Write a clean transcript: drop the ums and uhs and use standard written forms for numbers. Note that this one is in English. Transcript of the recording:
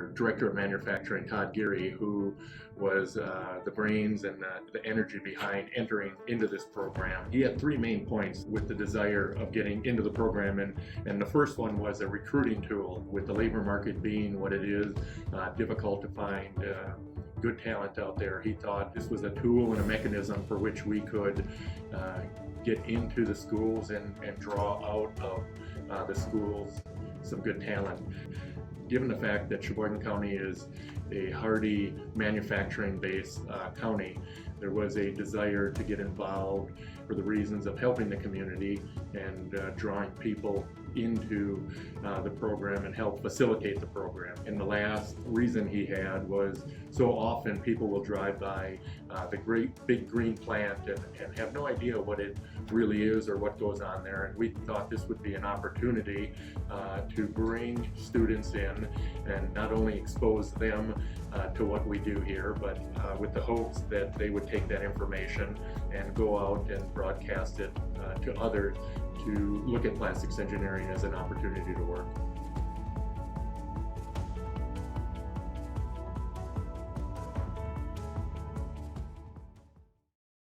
our Director of Manufacturing, Todd Geary, who was the brains and the energy behind entering into this program. He had three main points with the desire of getting into the program, and the first one was a recruiting tool. With the labor market being what it is, difficult to find good talent out there, he thought this was a tool and a mechanism for which we could get into the schools and draw out of the schools some good talent. Given the fact that Sheboygan County is a hardy manufacturing-based county, there was a desire to get involved for the reasons of helping the community and drawing people into the program and help facilitate the program. And the last reason he had was so often people will drive by the great big green plant and have no idea what it really is or what goes on there. And we thought this would be an opportunity to bring students in and not only expose them to what we do here, but with the hopes that they would take that information and go out and broadcast it to others to look at plastics engineering as an opportunity to work.